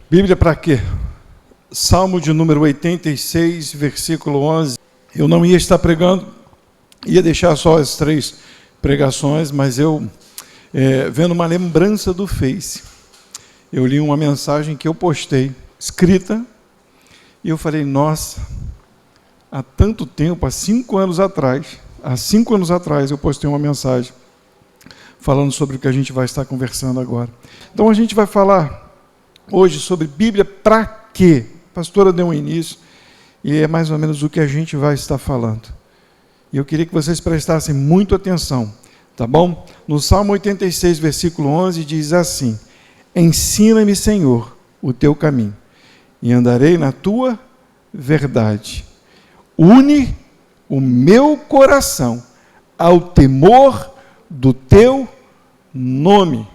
Bíblia para quê? Salmo de número 86, versículo 11. Eu não ia estar pregando, ia deixar só as 3 pregações, mas eu, vendo uma lembrança do Face, eu li uma mensagem que eu postei, escrita, e eu falei, nossa, há tanto tempo, há 5 anos atrás eu postei uma mensagem falando sobre o que a gente vai estar conversando agora. Então a gente vai falar hoje sobre Bíblia para quê? A pastora deu um início e é mais ou menos o que a gente vai estar falando. E eu queria que vocês prestassem muito atenção, tá bom? No Salmo 86, versículo 11, diz assim: ensina-me, Senhor, o teu caminho, e andarei na tua verdade. Une o meu coração ao temor do teu nome.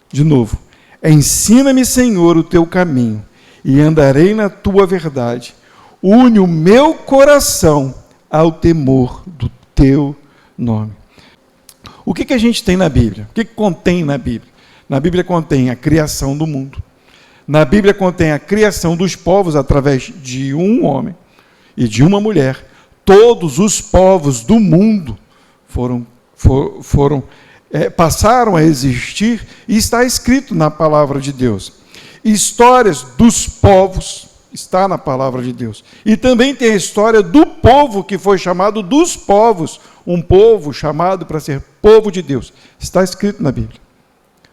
De novo, ensina-me, Senhor, o teu caminho, e andarei na tua verdade. Une o meu coração ao temor do teu nome. O que a gente tem na Bíblia? O que contém na Bíblia? Na Bíblia contém a criação do mundo. Na Bíblia contém a criação dos povos através de um homem e de uma mulher. Todos os povos do mundo passaram a existir e está escrito na palavra de Deus. Histórias dos povos está na palavra de Deus. E também tem a história do povo que foi chamado dos povos, um povo chamado para ser povo de Deus. Está escrito na Bíblia.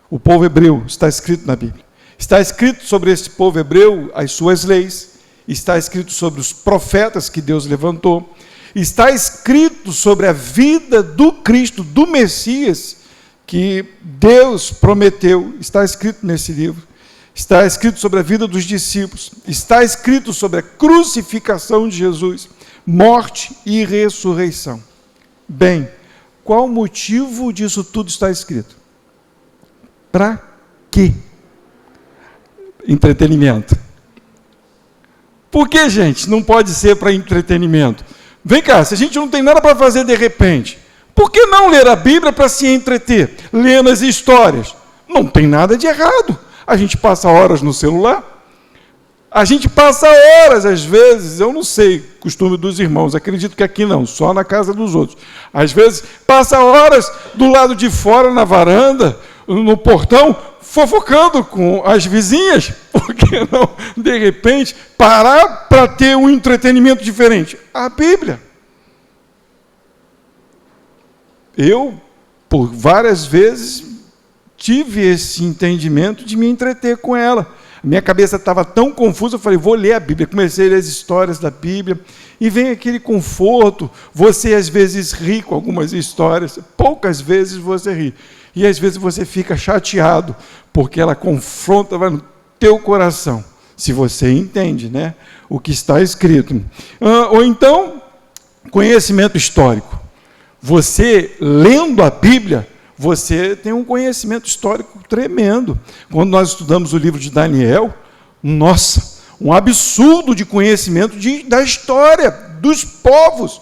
O povo hebreu está escrito na Bíblia. Está escrito sobre esse povo hebreu as suas leis, está escrito sobre os profetas que Deus levantou, está escrito sobre a vida do Cristo, do Messias, que Deus prometeu, está escrito nesse livro. Está escrito sobre a vida dos discípulos, está escrito sobre a crucificação de Jesus, morte e ressurreição. Bem, qual o motivo disso tudo está escrito? Para quê? Entretenimento. Por que, gente, não pode ser para entretenimento? Vem cá, se a gente não tem nada para fazer de repente, por que não ler a Bíblia para se entreter? Lendo as histórias. Não tem nada de errado. A gente passa horas no celular, a gente passa horas, às vezes, eu não sei, costume dos irmãos, acredito que aqui não, só na casa dos outros. Às vezes, passa horas do lado de fora, na varanda, no portão, fofocando com as vizinhas, por que não, de repente, parar para ter um entretenimento diferente? A Bíblia. Eu, por várias vezes, tive esse entendimento de me entreter com ela. A minha cabeça estava tão confusa, eu falei, vou ler a Bíblia. Comecei a ler as histórias da Bíblia, e vem aquele conforto. Você, às vezes, ri com algumas histórias, poucas vezes você ri. E, às vezes, você fica chateado, porque ela confronta, vai no teu coração, se você entende, né, o que está escrito. Ou então, conhecimento histórico. Você, lendo a Bíblia, você tem um conhecimento histórico tremendo. Quando nós estudamos o livro de Daniel, nossa, um absurdo de conhecimento da história, dos povos,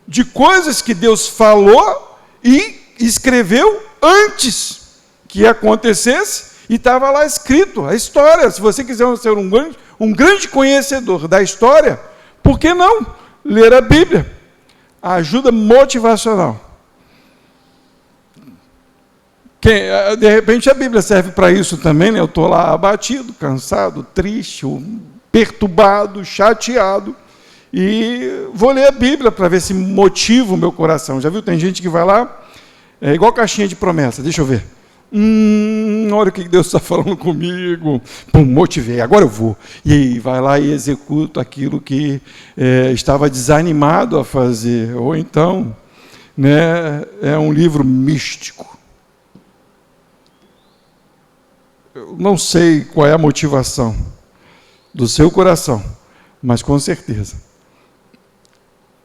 de coisas que Deus falou e escreveu antes que acontecesse, e estava lá escrito a história. Se você quiser ser um grande conhecedor da história, por que não ler a Bíblia? A ajuda motivacional. De repente a Bíblia serve para isso também, né? Eu estou lá abatido, cansado, triste, perturbado, chateado, e vou ler a Bíblia para ver se motiva o meu coração. Já viu? Tem gente que vai lá, é igual caixinha de promessa, deixa eu ver. Olha o que Deus está falando comigo. Pum, motivei, agora eu vou. E aí, vai lá e executa aquilo que estava desanimado a fazer. Ou então, né, é um livro místico. Eu não sei qual é a motivação do seu coração, mas com certeza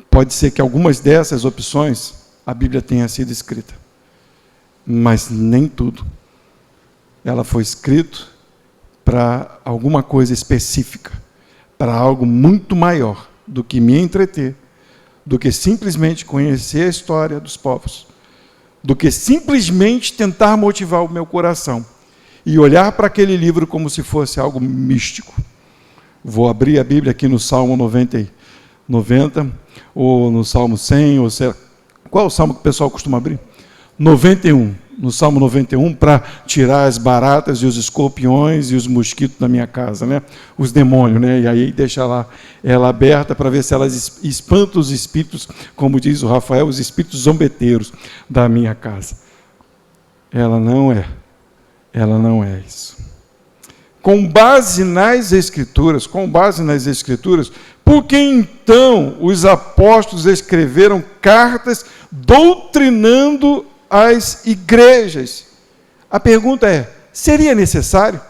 pode ser que algumas dessas opções a Bíblia tenha sido escrita, mas nem tudo. Ela foi escrita para alguma coisa específica, para algo muito maior do que me entreter, do que simplesmente conhecer a história dos povos, do que simplesmente tentar motivar o meu coração. e olhar para aquele livro como se fosse algo místico. Vou abrir a Bíblia aqui no Salmo 90, ou no Salmo 100, ou sei lá. Qual é o salmo que o pessoal costuma abrir? 91. No Salmo 91, para tirar as baratas e os escorpiões e os mosquitos da minha casa, né? Os demônios, né? E aí deixa lá ela aberta para ver se ela espanta os espíritos, como diz o Rafael, os espíritos zombeteiros da minha casa. Ela não é isso. Com base nas Escrituras, por que então os apóstolos escreveram cartas doutrinando as igrejas? A pergunta é, seria necessário?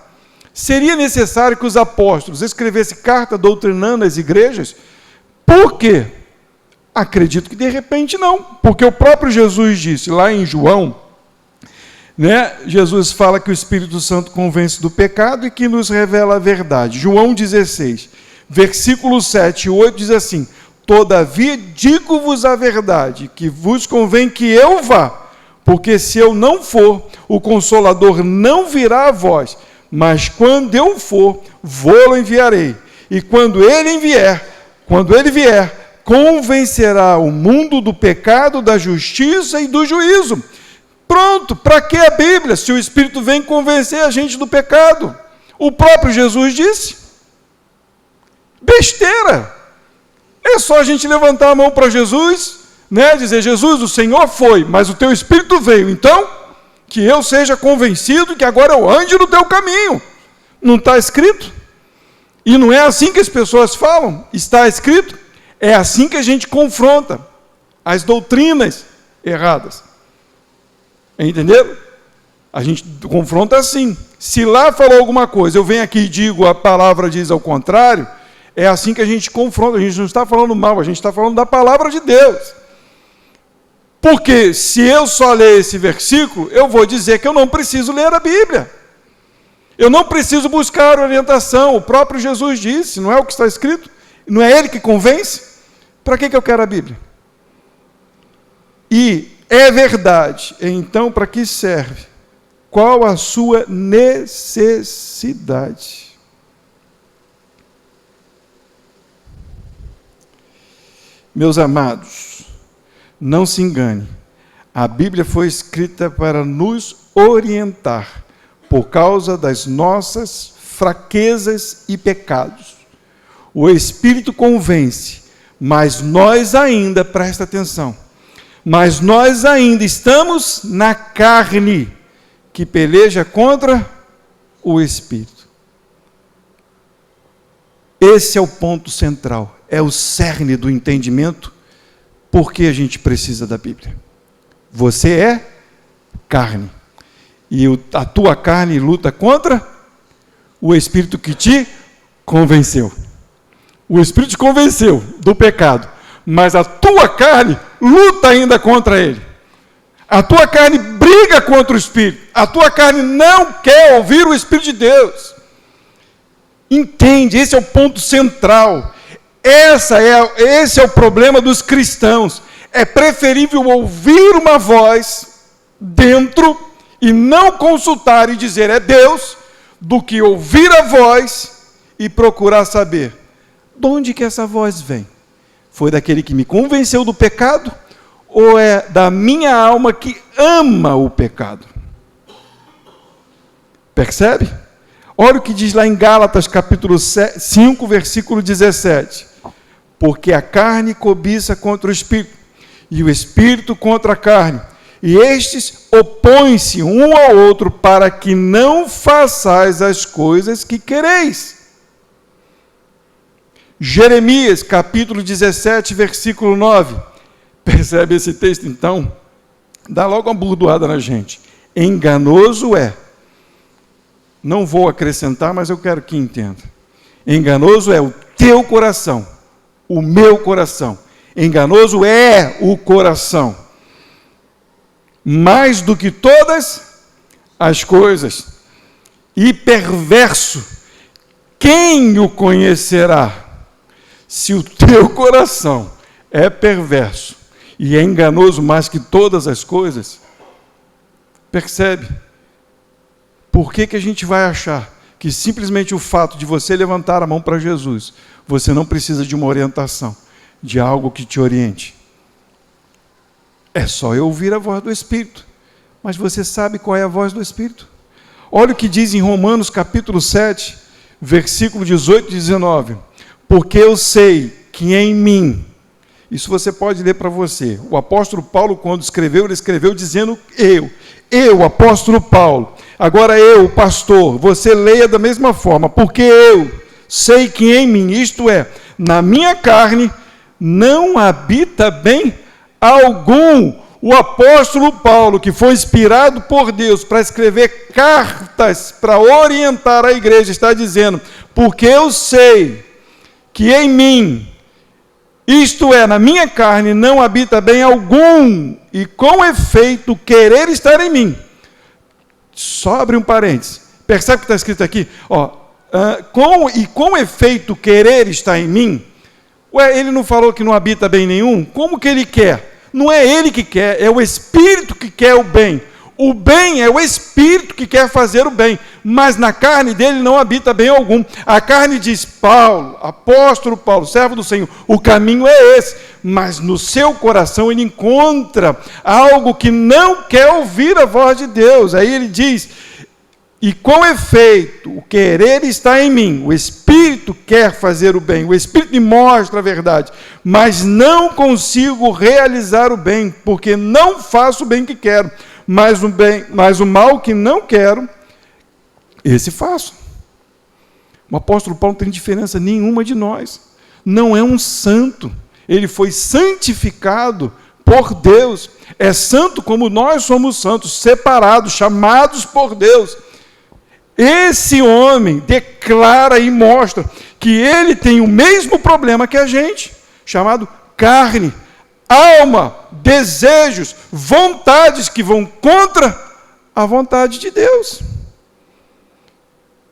Seria necessário que os apóstolos escrevessem carta doutrinando as igrejas? Por quê? Acredito que de repente não, porque o próprio Jesus disse lá em João, né, Jesus fala que o Espírito Santo convence do pecado e que nos revela a verdade. João 16, versículos 7 e 8 diz assim: todavia digo-vos a verdade, que vos convém que eu vá, porque se eu não for, o Consolador não virá a vós, mas quando eu for, vou-lo enviarei. E quando ele vier, convencerá o mundo do pecado, da justiça e do juízo. Pronto, para que a Bíblia, se o Espírito vem convencer a gente do pecado? O próprio Jesus disse. Besteira. É só a gente levantar a mão para Jesus, né, dizer, Jesus, o Senhor foi, mas o teu Espírito veio, então, que eu seja convencido que agora eu ande no teu caminho. Não está escrito? E não é assim que as pessoas falam, está escrito? É assim que a gente confronta as doutrinas erradas. Entenderam? A gente confronta assim. Se lá falou alguma coisa, eu venho aqui e digo, a palavra diz ao contrário, é assim que a gente confronta. A gente não está falando mal, a gente está falando da palavra de Deus. Porque se eu só ler esse versículo, eu vou dizer que eu não preciso ler a Bíblia. Eu não preciso buscar orientação. O próprio Jesus disse, não é o que está escrito? Não é ele que convence? Para que eu quero a Bíblia? E é verdade. Então, para que serve? Qual a sua necessidade? Meus amados, não se engane. A Bíblia foi escrita para nos orientar por causa das nossas fraquezas e pecados. O Espírito convence, mas nós ainda, presta atenção, mas nós ainda estamos na carne, que peleja contra o Espírito. Esse é o ponto central, é o cerne do entendimento, porque a gente precisa da Bíblia. Você é carne, e a tua carne luta contra o Espírito que te convenceu. O Espírito te convenceu do pecado, mas a tua carne luta ainda contra ele. A tua carne briga contra o Espírito. A tua carne não quer ouvir o Espírito de Deus. Entende? Esse é o ponto central. Esse é o problema dos cristãos. É preferível ouvir uma voz dentro e não consultar e dizer é Deus, do que ouvir a voz e procurar saber de onde que essa voz vem. Foi daquele que me convenceu do pecado ou é da minha alma que ama o pecado? Percebe? Olha o que diz lá em Gálatas capítulo 5, versículo 17. Porque a carne cobiça contra o Espírito, e o Espírito contra a carne, e estes opõem-se um ao outro para que não façais as coisas que quereis. Jeremias, capítulo 17, versículo 9. Percebe esse texto, então? Dá logo uma burdoada na gente. Enganoso é. Não vou acrescentar, mas eu quero que entenda. Enganoso é o teu coração, o meu coração. Enganoso é o coração. Mais do que todas as coisas. E perverso, quem o conhecerá? Se o teu coração é perverso e é enganoso mais que todas as coisas, percebe? Por que a gente vai achar que simplesmente o fato de você levantar a mão para Jesus, você não precisa de uma orientação, de algo que te oriente? É só eu ouvir a voz do Espírito. Mas você sabe qual é a voz do Espírito? Olha o que diz em Romanos capítulo 7, versículo 18 e 19. Porque eu sei que em mim, isso você pode ler para você. O apóstolo Paulo, quando escreveu, ele escreveu dizendo eu, apóstolo Paulo. Agora eu, pastor, você leia da mesma forma. Porque eu sei que em mim, isto é, na minha carne, não habita bem algum. O apóstolo Paulo, que foi inspirado por Deus para escrever cartas para orientar a igreja, está dizendo, porque eu sei que em mim, isto é, na minha carne, não habita bem algum, e com efeito querer estar em mim. Só abre um parênteses. Percebe o que está escrito aqui? Com efeito querer estar em mim. Ué, ele não falou que não habita bem nenhum? Como que ele quer? Não é ele que quer, é o Espírito que quer o bem. O bem é o Espírito que quer fazer o bem, mas na carne dele não habita bem algum. A carne diz, Paulo, apóstolo Paulo, servo do Senhor, o caminho é esse, mas no seu coração ele encontra algo que não quer ouvir a voz de Deus. Aí ele diz, e com efeito, o querer está em mim, o Espírito quer fazer o bem, o Espírito me mostra a verdade, mas não consigo realizar o bem, porque não faço o bem que quero, mas o mal que não quero, esse faço. O apóstolo Paulo não tem diferença nenhuma de nós, não é um santo, ele foi santificado por Deus, é santo como nós somos santos, separados, chamados por Deus. Esse homem declara e mostra que ele tem o mesmo problema que a gente, chamado carne, alma, desejos, vontades que vão contra a vontade de Deus.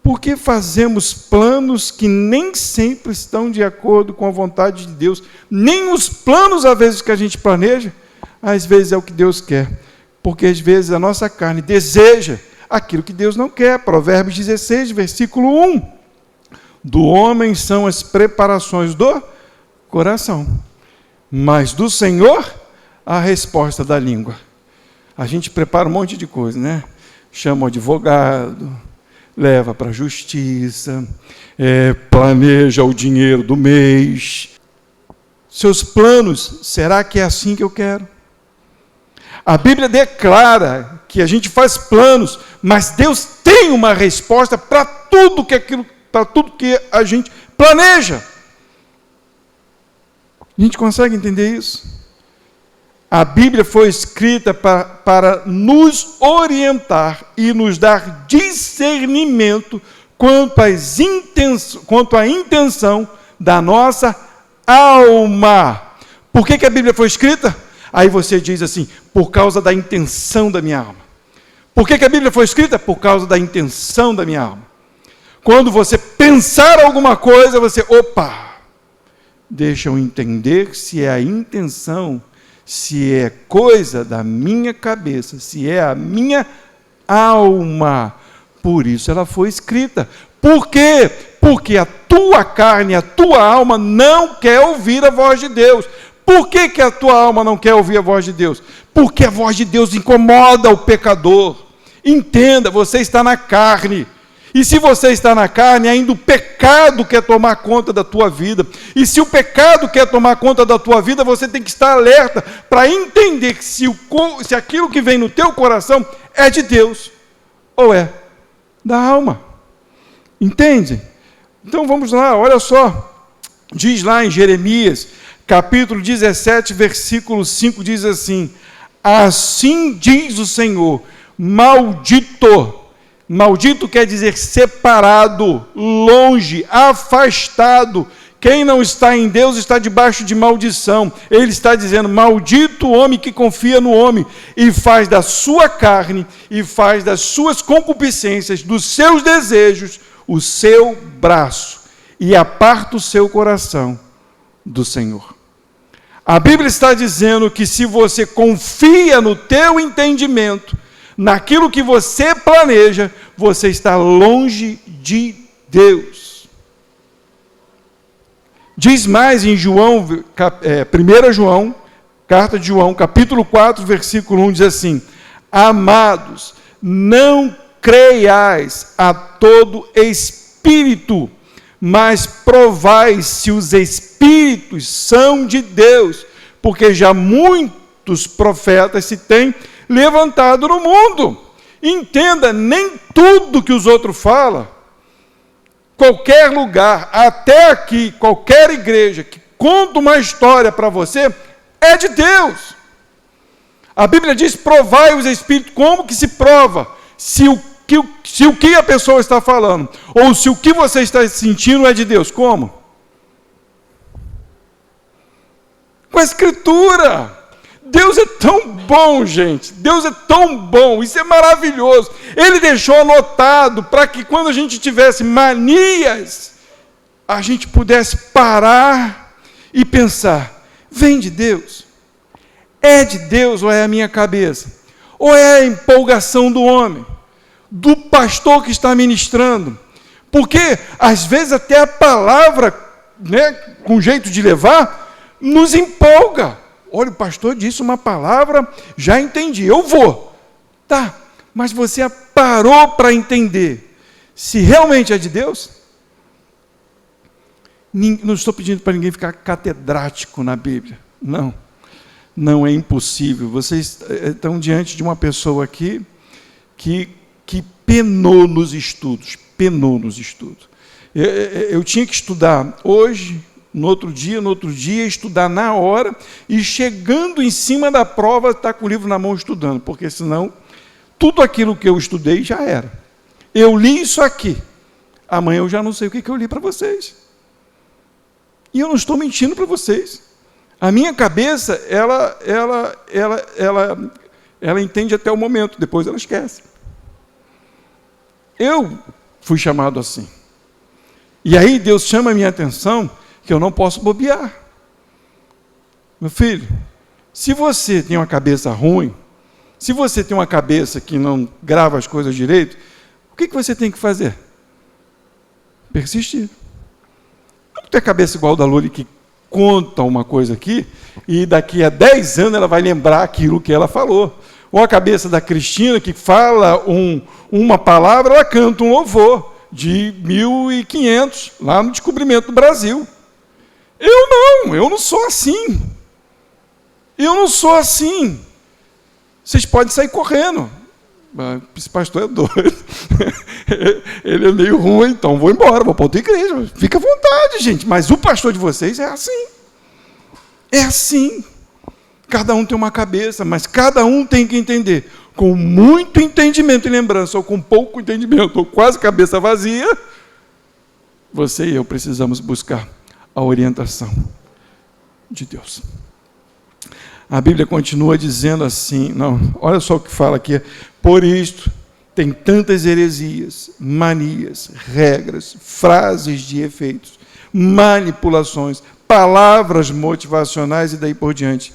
Porque fazemos planos que nem sempre estão de acordo com a vontade de Deus, nem os planos, às vezes, que a gente planeja, às vezes é o que Deus quer, porque às vezes a nossa carne deseja aquilo que Deus não quer. Provérbios 16, versículo 1. Do homem são as preparações do coração, mas do Senhor a resposta da língua. A gente prepara um monte de coisa, né? Chama o advogado, leva para a justiça, planeja o dinheiro do mês. Seus planos, será que é assim que eu quero? A Bíblia declara que a gente faz planos, mas Deus tem uma resposta para tudo que a gente planeja. A gente consegue entender isso? A Bíblia foi escrita para nos orientar e nos dar discernimento quanto à intenção da nossa alma. Por que a Bíblia foi escrita? Aí você diz assim, por causa da intenção da minha alma. Por que a Bíblia foi escrita? Por causa da intenção da minha alma. Quando você pensar alguma coisa, você, deixa eu entender se é a intenção, se é coisa da minha cabeça, se é a minha alma. Por isso ela foi escrita. Por quê? Porque a tua carne, a tua alma não quer ouvir a voz de Deus. Por que a tua alma não quer ouvir a voz de Deus? Porque a voz de Deus incomoda o pecador. Entenda, você está na carne. E se você está na carne, ainda o pecado quer tomar conta da tua vida. E se o pecado quer tomar conta da tua vida, você tem que estar alerta para entender que se aquilo que vem no teu coração é de Deus ou é da alma. Entende? Então vamos lá, olha só. Diz lá em Jeremias, capítulo 17, versículo 5, diz assim, assim diz o Senhor, maldito quer dizer separado, longe, afastado, quem não está em Deus está debaixo de maldição. Ele está dizendo, maldito o homem que confia no homem, e faz da sua carne, e faz das suas concupiscências, dos seus desejos, o seu braço, e aparta o seu coração do Senhor. A Bíblia está dizendo que se você confia no teu entendimento, naquilo que você planeja, você está longe de Deus. Diz mais em João, 1 João, carta de João, capítulo 4, versículo 1, diz assim: amados, não creiais a todo espírito, mas provai se os espíritos são de Deus, porque já muitos profetas se têm levantado no mundo. Entenda, nem tudo que os outros falam, qualquer lugar, até aqui, qualquer igreja que conta uma história para você, é de Deus. A Bíblia diz: provai os espíritos. Como que se prova? Se o que a pessoa está falando, ou se o que você está sentindo é de Deus. Como? Com a Escritura. Deus é tão bom, gente. Deus é tão bom. Isso é maravilhoso. Ele deixou anotado para que quando a gente tivesse manias, a gente pudesse parar e pensar: vem de Deus? É de Deus ou é a minha cabeça? Ou é a empolgação do homem, do pastor que está ministrando? Porque às vezes até a palavra, né, com jeito de levar, nos empolga. Olha, o pastor disse uma palavra, já entendi, eu vou. Tá, mas você parou para entender se realmente é de Deus? Não estou pedindo para ninguém ficar catedrático na Bíblia. Não, não é impossível. Vocês estão diante de uma pessoa aqui que penou nos estudos. Eu tinha que estudar hoje, no outro dia, estudar na hora, e chegando em cima da prova, estar com o livro na mão estudando, porque senão, tudo aquilo que eu estudei já era. Eu li isso aqui, amanhã eu já não sei o que eu li para vocês. E eu não estou mentindo para vocês. A minha cabeça, ela entende até o momento, depois ela esquece. Eu fui chamado assim. E aí Deus chama a minha atenção que eu não posso bobear. Meu filho, se você tem uma cabeça ruim, se você tem uma cabeça que não grava as coisas direito, o que você tem que fazer? Persistir. Não tem a cabeça igual da Luli, que conta uma coisa aqui, e daqui a 10 anos ela vai lembrar aquilo que ela falou. Ou a cabeça da Cristina, que fala uma palavra, ela canta um louvor de 1500, lá no descobrimento do Brasil. Eu não sou assim. Eu não sou assim. Vocês podem sair correndo. Esse pastor é doido. Ele é meio ruim, então vou embora, vou para outra igreja. Fica à vontade, gente. Mas o pastor de vocês é assim. É assim. Cada um tem uma cabeça, mas cada um tem que entender. Com muito entendimento e lembrança, ou com pouco entendimento, ou quase cabeça vazia, você e eu precisamos buscar a orientação de Deus. A Bíblia continua dizendo assim, olha só o que fala aqui: por isto tem tantas heresias, manias, regras, frases de efeitos, manipulações, palavras motivacionais e daí por diante.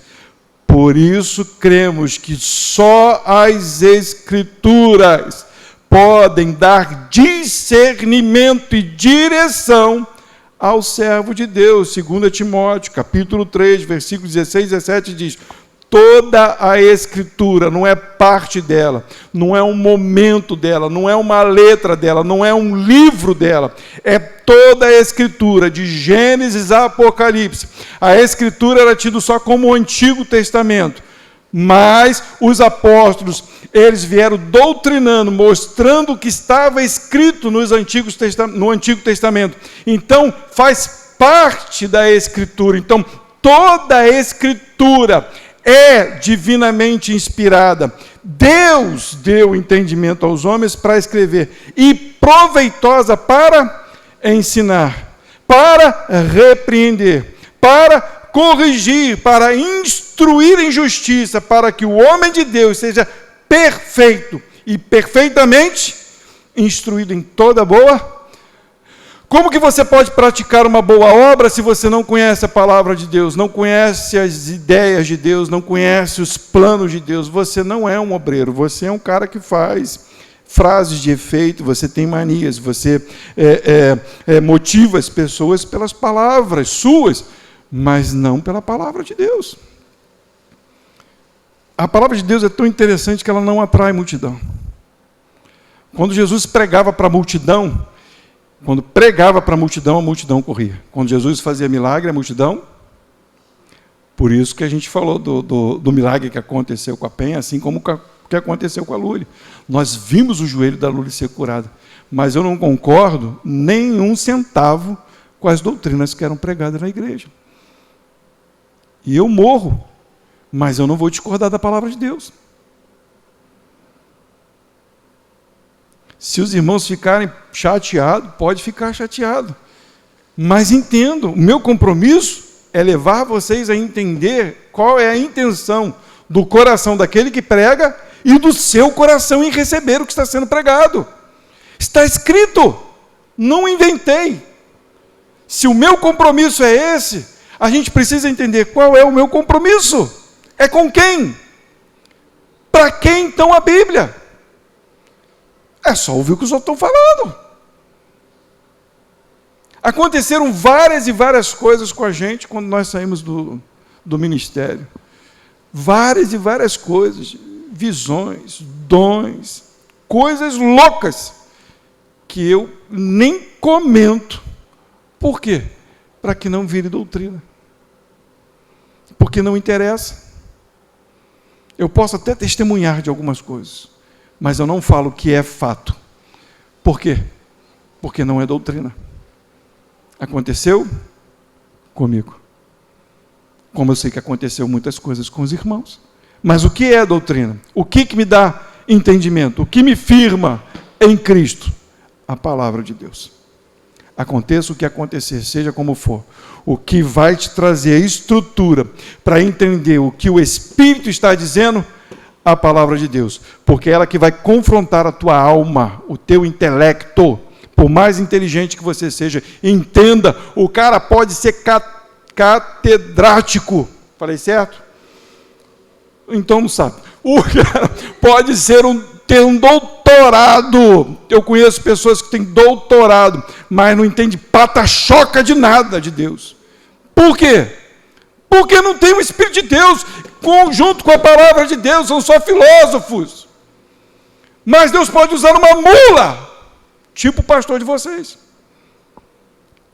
Por isso cremos que só as Escrituras podem dar discernimento e direção ao servo de Deus. 2 Timóteo, capítulo 3, versículos 16 e 17 diz: toda a Escritura, não é parte dela, não é um momento dela, não é uma letra dela, não é um livro dela, é toda a Escritura, de Gênesis a Apocalipse. A Escritura era tida só como o Antigo Testamento, mas os apóstolos, eles vieram doutrinando, mostrando o que estava escrito no Antigo Testamento. Então, faz parte da Escritura. Então, toda a Escritura é divinamente inspirada. Deus deu entendimento aos homens para escrever, e proveitosa para ensinar, para repreender, para corrigir, para instruir em justiça, para que o homem de Deus seja perfeito e perfeitamente instruído em toda boa. Como que você pode praticar uma boa obra se você não conhece a palavra de Deus, não conhece as ideias de Deus, não conhece os planos de Deus? Você não é um obreiro, você é um cara que faz frases de efeito, você tem manias, você motiva as pessoas pelas palavras suas, mas não pela palavra de Deus. A palavra de Deus é tão interessante que ela não atrai multidão. Quando Jesus pregava para a multidão, a multidão corria. Quando Jesus fazia milagre, a multidão... Por isso que a gente falou do milagre que aconteceu com a Penha, assim como que aconteceu com a Lúlia. Nós vimos o joelho da Lúlia ser curado, mas eu não concordo nem um centavo com as doutrinas que eram pregadas na igreja. E eu morro, mas eu não vou discordar da palavra de Deus. Se os irmãos ficarem chateados, pode ficar chateado. Mas entendo, o meu compromisso é levar vocês a entender qual é a intenção do coração daquele que prega e do seu coração em receber o que está sendo pregado. Está escrito, não inventei. Se o meu compromisso é esse, a gente precisa entender qual é o meu compromisso. É com quem? Para quem então a Bíblia? É só ouvir o que os outros estão falando. Aconteceram várias e várias coisas com a gente quando nós saímos do ministério. Várias e várias coisas, visões, dons, coisas loucas, que eu nem comento. Por quê? Para que não vire doutrina. Porque não interessa. Eu posso até testemunhar de algumas coisas, mas eu não falo que é fato. Por quê? Porque não é doutrina. Aconteceu comigo. Como eu sei que aconteceu muitas coisas com os irmãos. Mas o que é doutrina? O que me dá entendimento? O que me firma em Cristo? A palavra de Deus. Aconteça o que acontecer, seja como for. O que vai te trazer a estrutura para entender o que o Espírito está dizendo, a palavra de Deus. Porque é ela que vai confrontar a tua alma, o teu intelecto. Por mais inteligente que você seja, entenda, o cara pode ser catedrático. Falei certo? Então não sabe. O cara pode ter um doutorado. Eu conheço pessoas que têm doutorado, mas não entendem pata-choca de nada de Deus. Por quê? Porque não tem o Espírito de Deus junto com a palavra de Deus, são só filósofos. Mas Deus pode usar uma mula, tipo o pastor de vocês,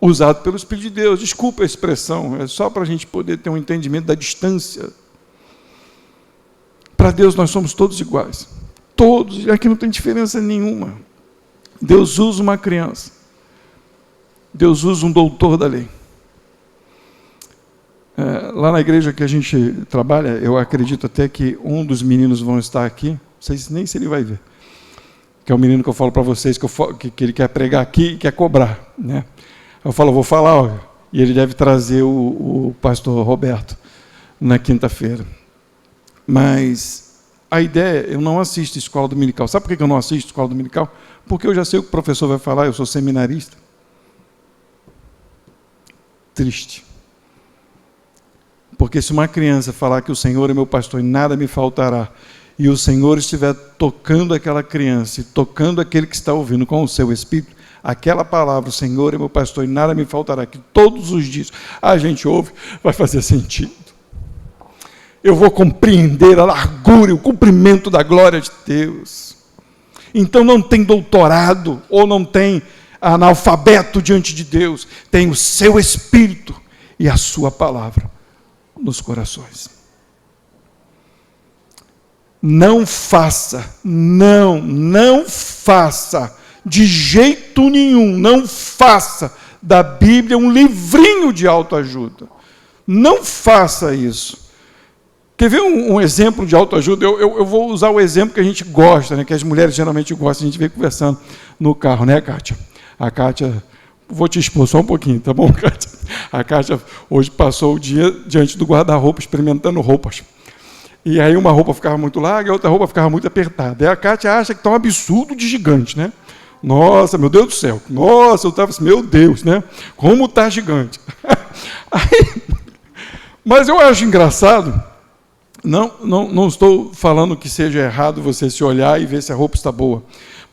usado pelo Espírito de Deus. Desculpa a expressão, é só para a gente poder ter um entendimento da distância. Para Deus nós somos todos iguais. Todos, aqui não tem diferença nenhuma. Deus usa uma criança. Deus usa um doutor da lei. Lá na igreja que a gente trabalha, eu acredito até que um dos meninos vão estar aqui, não sei nem se ele vai ver, que é o menino que eu falo para vocês, que ele quer pregar aqui e quer cobrar, né? Eu falo, vou falar, ó, e ele deve trazer o pastor Roberto na quinta-feira. Mas a ideia, eu não assisto escola dominical. Sabe por que eu não assisto escola dominical? Porque eu já sei o que o professor vai falar, eu sou seminarista. Triste. Porque se uma criança falar que o Senhor é meu pastor e nada me faltará, e o Senhor estiver tocando aquela criança e tocando aquele que está ouvindo com o seu Espírito, aquela palavra, o Senhor é meu pastor e nada me faltará, que todos os dias a gente ouve, vai fazer sentido. Eu vou compreender a largura e o comprimento da glória de Deus. Então não tem doutorado ou não tem analfabeto diante de Deus, tem o seu Espírito e a sua palavra nos corações. Não faça, não faça, de jeito nenhum, não faça da Bíblia um livrinho de autoajuda. Não faça isso. Quer ver um exemplo de autoajuda? Eu vou usar o exemplo que a gente gosta, né, que as mulheres geralmente gostam, a gente vem conversando no carro, né, Kátia? A Kátia, vou te expor só um pouquinho, tá bom, Kátia? A Kátia hoje passou o dia diante do guarda-roupa, experimentando roupas. E aí uma roupa ficava muito larga, a outra roupa ficava muito apertada. E a Kátia acha que está um absurdo de gigante, né? Nossa, meu Deus do céu. Nossa, eu estava assim, meu Deus, né? Como está gigante. Aí, mas eu acho engraçado, não estou falando que seja errado você se olhar e ver se a roupa está boa.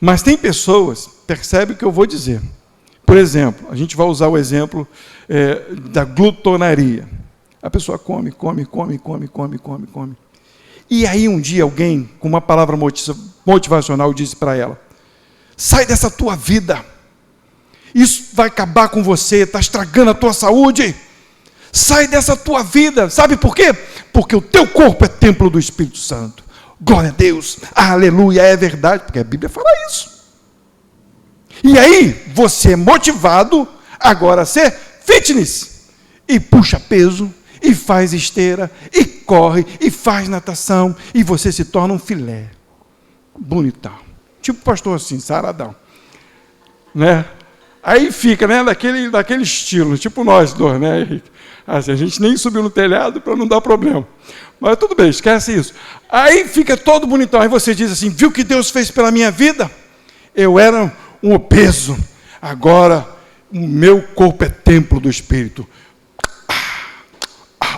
Mas tem pessoas, percebe o que eu vou dizer. Por exemplo, a gente vai usar o exemplo da glutonaria. A pessoa come. E aí um dia alguém, com uma palavra motivacional, disse para ela: sai dessa tua vida, isso vai acabar com você, está estragando a tua saúde, sai dessa tua vida. Sabe por quê? Porque o teu corpo é templo do Espírito Santo. Glória a Deus, aleluia, é verdade, porque a Bíblia fala isso. E aí, você é motivado agora a ser fitness, e puxa peso, e faz esteira, e corre, e faz natação, e você se torna um filé, bonitão, tipo pastor assim, saradão, né? Aí fica, né, daquele estilo, tipo nós dois, né? Assim, a gente nem subiu no telhado para não dar problema. Mas tudo bem, esquece isso. Aí fica todo bonitão. Aí você diz assim: viu o que Deus fez pela minha vida? Eu era um obeso. Agora o meu corpo é templo do Espírito.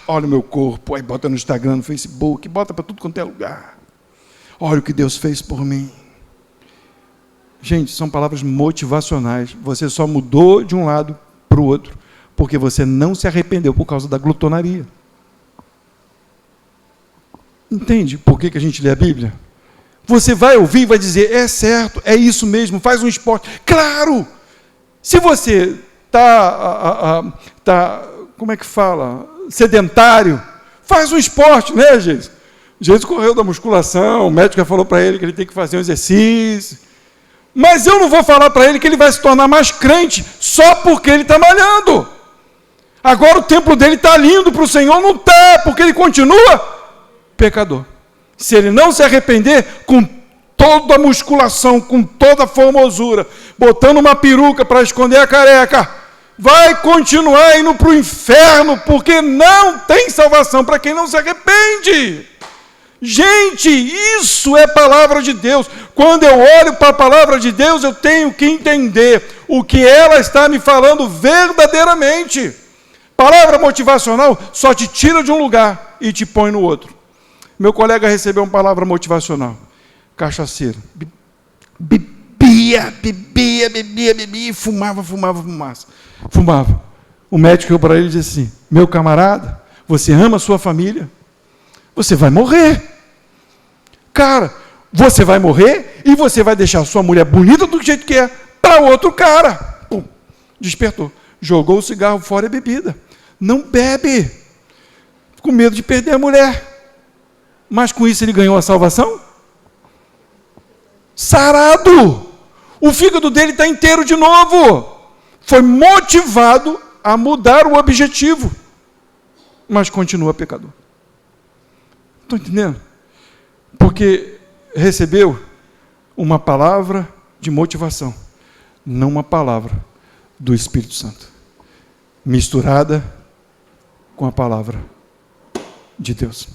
Olha o meu corpo. Aí bota no Instagram, no Facebook, bota para tudo quanto é lugar. Olha o que Deus fez por mim. Gente, são palavras motivacionais. Você só mudou de um lado para o outro porque você não se arrependeu por causa da glutonaria. Entende por que a gente lê a Bíblia? Você vai ouvir e vai dizer: é certo, é isso mesmo, faz um esporte. Claro! Se você está, como é que fala? Sedentário, faz um esporte, né, Jesus? Jesus correu da musculação, o médico já falou para ele que ele tem que fazer um exercício. Mas eu não vou falar para ele que ele vai se tornar mais crente só porque ele está malhando. Agora o templo dele está lindo para o Senhor, não está, porque ele continua pecador. Se ele não se arrepender, com toda a musculação, com toda a formosura, botando uma peruca para esconder a careca, vai continuar indo para o inferno, porque não tem salvação para quem não se arrepende. Gente, isso é palavra de Deus. Quando eu olho para a palavra de Deus, eu tenho que entender o que ela está me falando verdadeiramente. Palavra motivacional só te tira de um lugar e te põe no outro. Meu colega recebeu uma palavra motivacional. Cachaceiro. Bebia, e fumava. O médico chegou para ele e disse assim: meu camarada, você ama a sua família? Você vai morrer. Cara, você vai morrer e você vai deixar a sua mulher bonita do jeito que é para outro cara. Pum, despertou. Jogou o cigarro fora e a bebida. Não bebe. Com medo de perder a mulher. Mas com isso ele ganhou a salvação? Sarado! O fígado dele está inteiro de novo. Foi motivado a mudar o objetivo. Mas continua pecador. Estão entendendo? Porque recebeu uma palavra de motivação, não uma palavra do Espírito Santo, misturada com a palavra de Deus.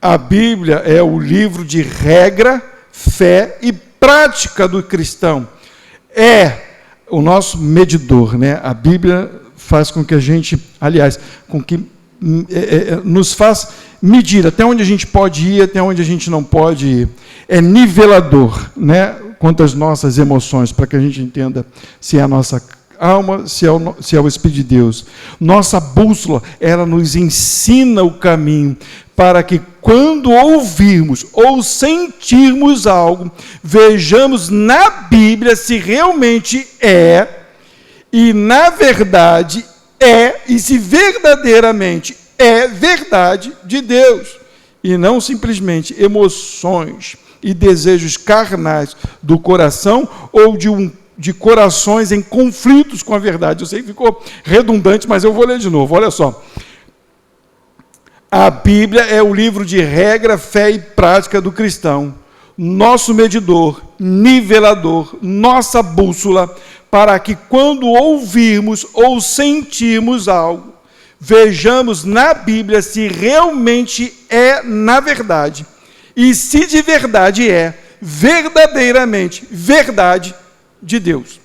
A Bíblia é o livro de regra, fé e prática do cristão. É o nosso medidor, né? A Bíblia faz com que a gente, aliás, com que nos faz medir até onde a gente pode ir, até onde a gente não pode ir. É nivelador, né? Quanto às nossas emoções, para que a gente entenda se é a nossa alma, se é o Espírito de Deus. Nossa bússola, ela nos ensina o caminho, para que quando ouvirmos ou sentirmos algo, vejamos na Bíblia se realmente é, e na verdade é, e se verdadeiramente é verdade de Deus, e não simplesmente emoções e desejos carnais do coração ou de corações em conflitos com a verdade. Eu sei que ficou redundante, mas eu vou ler de novo. Olha só. A Bíblia é o livro de regra, fé e prática do cristão, nosso medidor, nivelador, nossa bússola, para que quando ouvirmos ou sentirmos algo, vejamos na Bíblia se realmente é na verdade, e se de verdade é verdadeiramente verdade de Deus.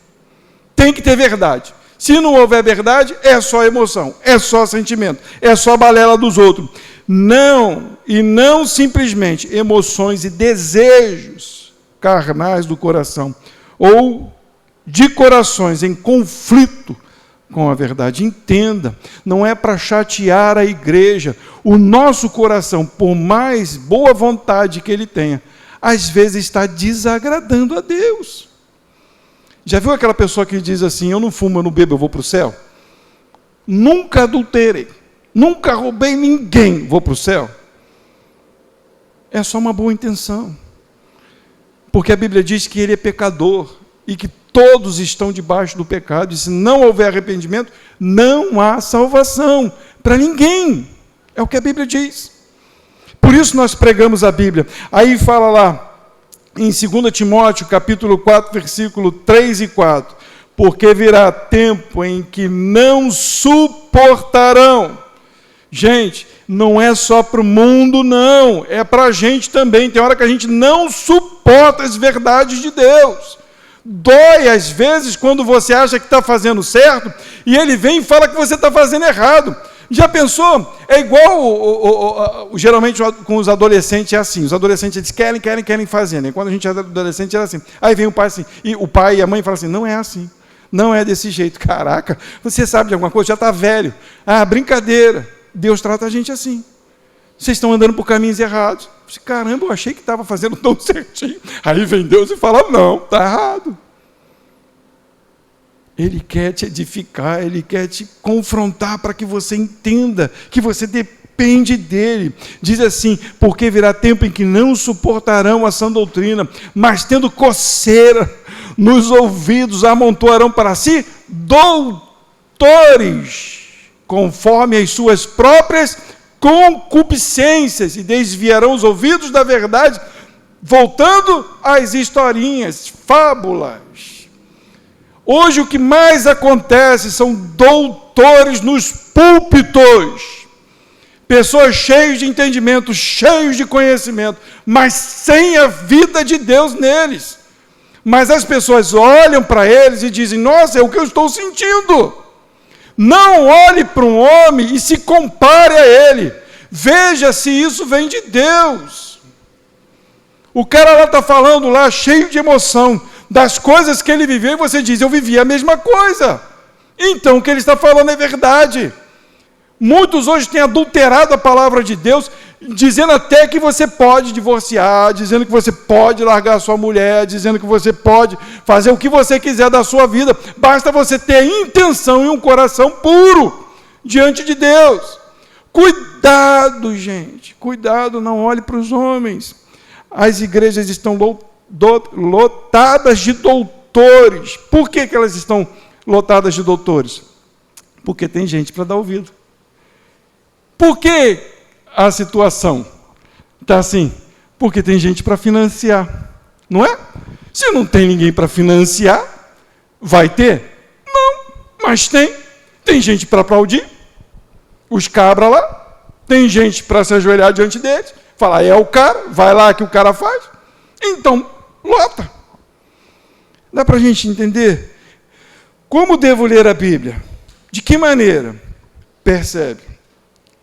Tem que ter verdade. Se não houver verdade, é só emoção, é só sentimento, é só balela dos outros. Não, e não simplesmente emoções e desejos carnais do coração, ou de corações em conflito com a verdade. Entenda, não é para chatear a igreja. O nosso coração, por mais boa vontade que ele tenha, às vezes está desagradando a Deus. Já viu aquela pessoa que diz assim, eu não fumo, eu não bebo, eu vou para o céu? Nunca adulterei, nunca roubei ninguém, vou para o céu? É só uma boa intenção. Porque a Bíblia diz que ele é pecador e que todos estão debaixo do pecado, e se não houver arrependimento, não há salvação para ninguém. É o que a Bíblia diz. Por isso nós pregamos a Bíblia. Aí fala lá, em 2 Timóteo, capítulo 4, versículo 3 e 4, porque virá tempo em que não suportarão. Gente, não é só para o mundo, não, é para a gente também. Tem hora que a gente não suporta as verdades de Deus. Dói às vezes quando você acha que está fazendo certo e ele vem e fala que você está fazendo errado. Já pensou? É igual, geralmente com os adolescentes é assim. Os adolescentes eles querem fazer, né? Quando a gente é adolescente era assim. Aí vem o pai assim, e o pai e a mãe falam assim, não é assim, não é desse jeito. Caraca, você sabe de alguma coisa? Já está velho. Ah, brincadeira. Deus trata a gente assim. Vocês estão andando por caminhos errados. Caramba, eu achei que estava fazendo tão certinho. Aí vem Deus e fala, não, está errado. Ele quer te edificar, Ele quer te confrontar para que você entenda que você depende dEle. Diz assim, porque virá tempo em que não suportarão a sã doutrina, mas tendo coceira nos ouvidos, amontoarão para si doutores, conforme as suas próprias concupiscências, e desviarão os ouvidos da verdade, voltando às historinhas, fábulas. Hoje o que mais acontece são doutores nos púlpitos, pessoas cheias de entendimento, cheios de conhecimento, mas sem a vida de Deus neles. Mas as pessoas olham para eles e dizem, nossa, é o que eu estou sentindo. Não olhe para um homem e se compare a ele. Veja se isso vem de Deus. O cara lá está falando lá, cheio de emoção, das coisas que ele viveu, e você diz, eu vivi a mesma coisa. Então o que ele está falando é verdade. Muitos hoje têm adulterado a palavra de Deus, dizendo até que você pode divorciar, dizendo que você pode largar a sua mulher, dizendo que você pode fazer o que você quiser da sua vida, basta você ter intenção e um coração puro diante de Deus. Cuidado, gente, cuidado, não olhe para os homens. As igrejas estão lotadas de doutores. Por que elas estão lotadas de doutores? Porque tem gente para dar ouvido. Por que a situação está assim? Porque tem gente para financiar, não é? Se não tem ninguém para financiar, vai ter? Não, mas tem. Tem gente para aplaudir, os cabras lá, tem gente para se ajoelhar diante deles, falar, é o cara, vai lá que o cara faz. Então, lota. Dá para a gente entender? Como devo ler a Bíblia? De que maneira? Percebe?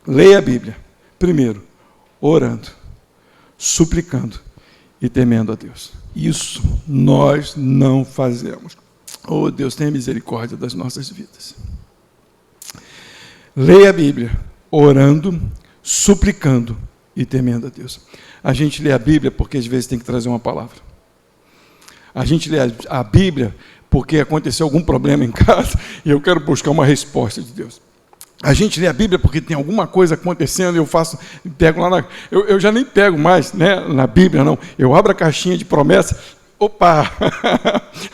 Leia a Bíblia, primeiro, orando, suplicando e temendo a Deus. Isso nós não fazemos. Oh, Deus, tenha misericórdia das nossas vidas. Leia a Bíblia, orando, suplicando e temendo a Deus. A gente lê a Bíblia porque às vezes tem que trazer uma palavra. A gente lê a Bíblia porque aconteceu algum problema em casa e eu quero buscar uma resposta de Deus. A gente lê a Bíblia porque tem alguma coisa acontecendo e pego lá eu já nem pego mais, né, na Bíblia, não. Eu abro a caixinha de promessa, opa!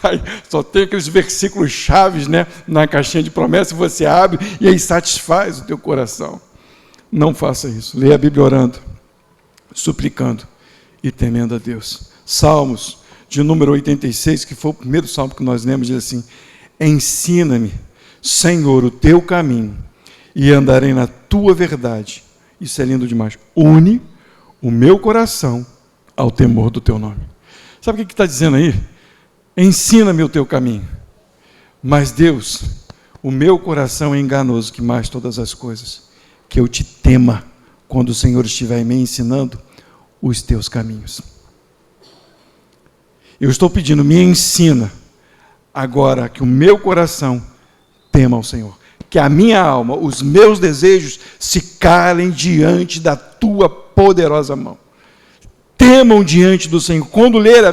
Aí só tem aqueles versículos chaves, né, na caixinha de promessa, você abre e aí satisfaz o teu coração. Não faça isso. Leia a Bíblia orando, suplicando e temendo a Deus. Salmos de número 86, que foi o primeiro salmo que nós lemos, diz assim, ensina-me, Senhor, o teu caminho, e andarei na tua verdade. Isso é lindo demais. Une o meu coração ao temor do teu nome. Sabe o que está dizendo aí? Ensina-me o teu caminho. Mas Deus, o meu coração é enganoso que mais todas as coisas, que eu te tema quando o Senhor estiver me ensinando os teus caminhos. Eu estou pedindo, me ensina agora que o meu coração tema ao Senhor, que a minha alma, os meus desejos se calem diante da tua poderosa mão. Temam diante do Senhor. Quando ler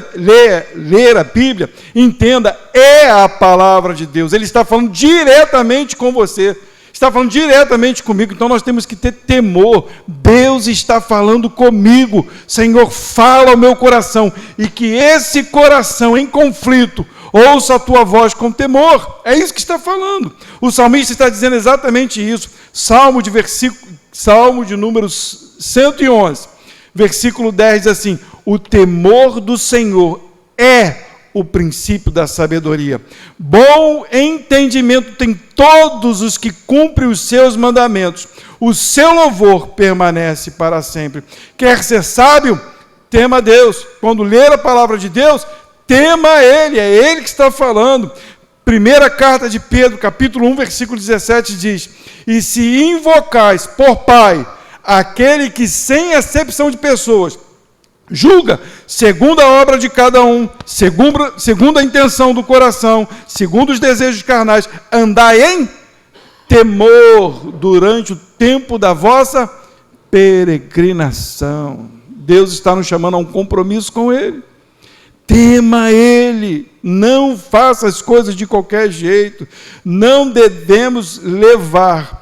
a Bíblia, entenda, é a palavra de Deus. Ele está falando diretamente com você. Está falando diretamente comigo. Então nós temos que ter temor. Deus está falando comigo. Senhor, fala ao meu coração. E que esse coração em conflito ouça a tua voz com temor. É isso que está falando. O salmista está dizendo exatamente isso. Salmo de número 111. Versículo 10 diz assim: o temor do Senhor é o princípio da sabedoria. Bom entendimento tem todos os que cumprem os seus mandamentos. O seu louvor permanece para sempre. Quer ser sábio? Tema a Deus. Quando ler a palavra de Deus, tema a Ele. É Ele que está falando. Primeira carta de Pedro, capítulo 1, versículo 17 diz: e se invocais por Pai aquele que, sem acepção de pessoas, julga segundo a obra de cada um, segundo a intenção do coração, segundo os desejos carnais, andai em temor durante o tempo da vossa peregrinação. Deus está nos chamando a um compromisso com Ele. Tema Ele, não faça as coisas de qualquer jeito, não devemos levar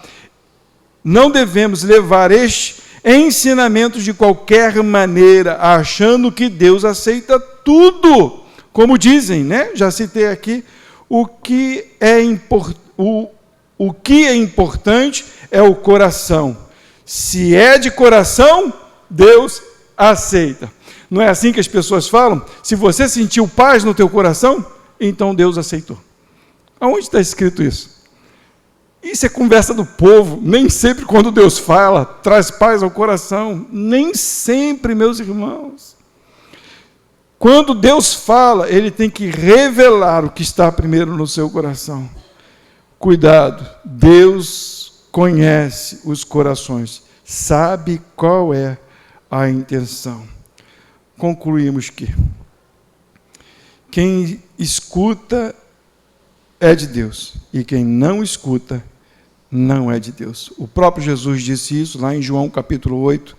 estes ensinamentos de qualquer maneira, achando que Deus aceita tudo. Como dizem, né? Já citei aqui, o que é importante é o coração. Se é de coração, Deus aceita. Não é assim que as pessoas falam? Se você sentiu paz no teu coração, então Deus aceitou. Aonde está escrito isso? Isso é conversa do povo. Nem sempre quando Deus fala, traz paz ao coração. Nem sempre, meus irmãos. Quando Deus fala, Ele tem que revelar o que está primeiro no seu coração. Cuidado, Deus conhece os corações, sabe qual é a intenção. Concluímos que quem escuta é de Deus, e quem não escuta não é de Deus. O próprio Jesus disse isso lá em João capítulo 8,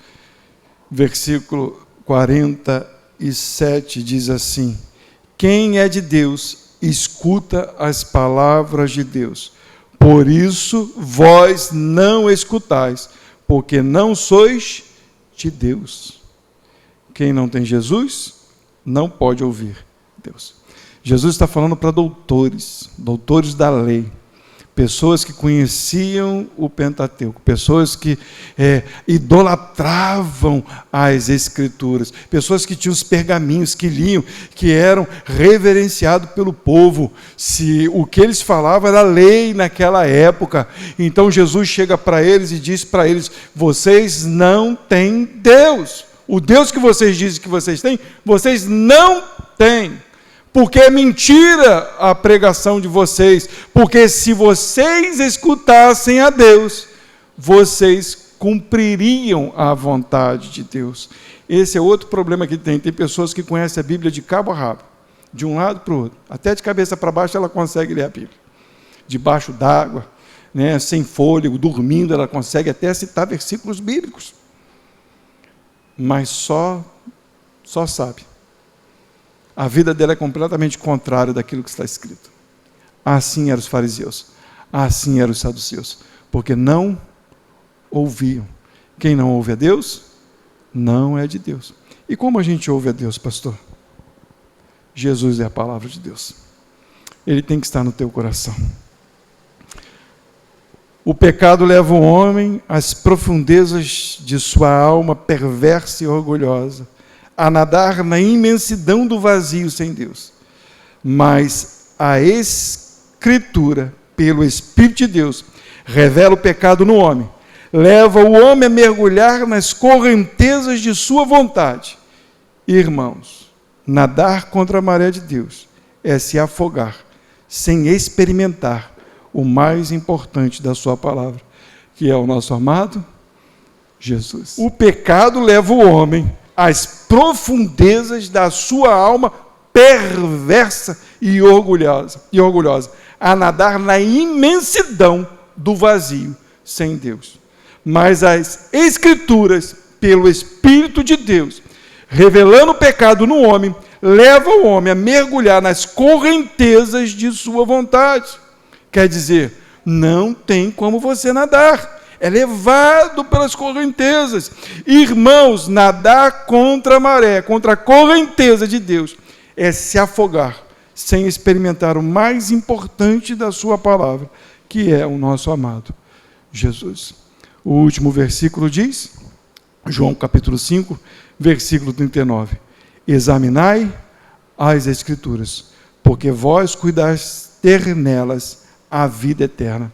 versículo 47, diz assim: quem é de Deus, escuta as palavras de Deus. Por isso vós não escutais, porque não sois de Deus. Quem não tem Jesus, não pode ouvir Deus. Jesus está falando para doutores da lei, pessoas que conheciam o Pentateuco, pessoas que idolatravam as Escrituras, pessoas que tinham os pergaminhos, que liam, que eram reverenciados pelo povo. Se o que eles falavam era lei naquela época, então Jesus chega para eles e diz para eles: vocês não têm Deus. O Deus que vocês dizem que vocês têm, vocês não têm. Porque é mentira a pregação de vocês. Porque se vocês escutassem a Deus, vocês cumpririam a vontade de Deus. Esse é outro problema que tem. Tem pessoas que conhecem a Bíblia de cabo a rabo, de um lado para o outro. Até de cabeça para baixo ela consegue ler a Bíblia. Debaixo d'água, né, sem fôlego, dormindo, ela consegue até citar versículos bíblicos. Mas só sabe. A vida dela é completamente contrária daquilo que está escrito. Assim eram os fariseus, assim eram os saduceus, porque não ouviam. Quem não ouve a Deus, não é de Deus. E como a gente ouve a Deus, pastor? Jesus é a palavra de Deus. Ele tem que estar no teu coração. O pecado leva o homem às profundezas de sua alma perversa e orgulhosa, a nadar na imensidão do vazio sem Deus. Mas a Escritura, pelo Espírito de Deus, revela o pecado no homem, leva o homem a mergulhar nas correntezas de sua vontade. Irmãos, nadar contra a maré de Deus é se afogar, sem experimentar o mais importante da sua palavra, que é o nosso amado Jesus. O pecado leva o homem às profundezas da sua alma perversa e orgulhosa, a nadar na imensidão do vazio sem Deus. Mas as Escrituras, pelo Espírito de Deus, revelando o pecado no homem, leva o homem a mergulhar nas correntezas de sua vontade. Quer dizer, não tem como você nadar, é levado pelas correntezas. Irmãos, nadar contra a maré, contra a correnteza de Deus, é se afogar, sem experimentar o mais importante da sua palavra, que é o nosso amado Jesus. O último versículo diz, João capítulo 5, versículo 39, examinai as Escrituras, porque vós cuidais ter nelas a vida eterna,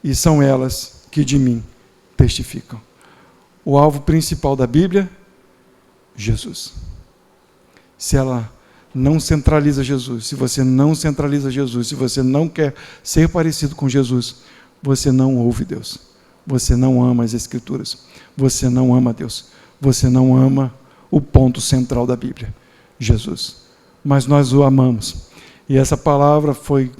e são elas que de mim testificam. O alvo principal da Bíblia, Jesus. Se ela não centraliza Jesus, se você não centraliza Jesus, se você não quer ser parecido com Jesus, você não ouve Deus, você não ama as Escrituras, você não ama Deus, você não ama o ponto central da Bíblia, Jesus. Mas nós o amamos, e essa palavra foi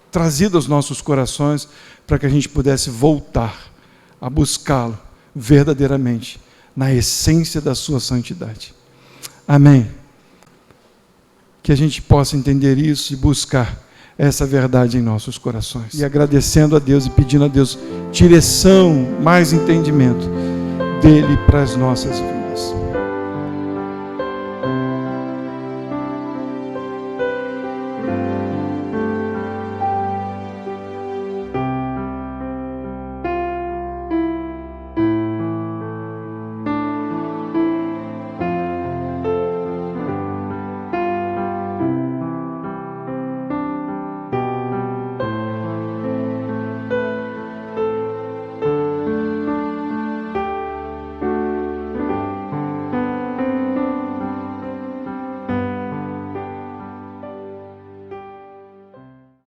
trazida aos nossos corações para que a gente pudesse voltar a buscá-lo verdadeiramente, na essência da sua santidade. Amém. Que a gente possa entender isso e buscar essa verdade em nossos corações. E agradecendo a Deus e pedindo a Deus direção, mais entendimento dele para as nossas vidas.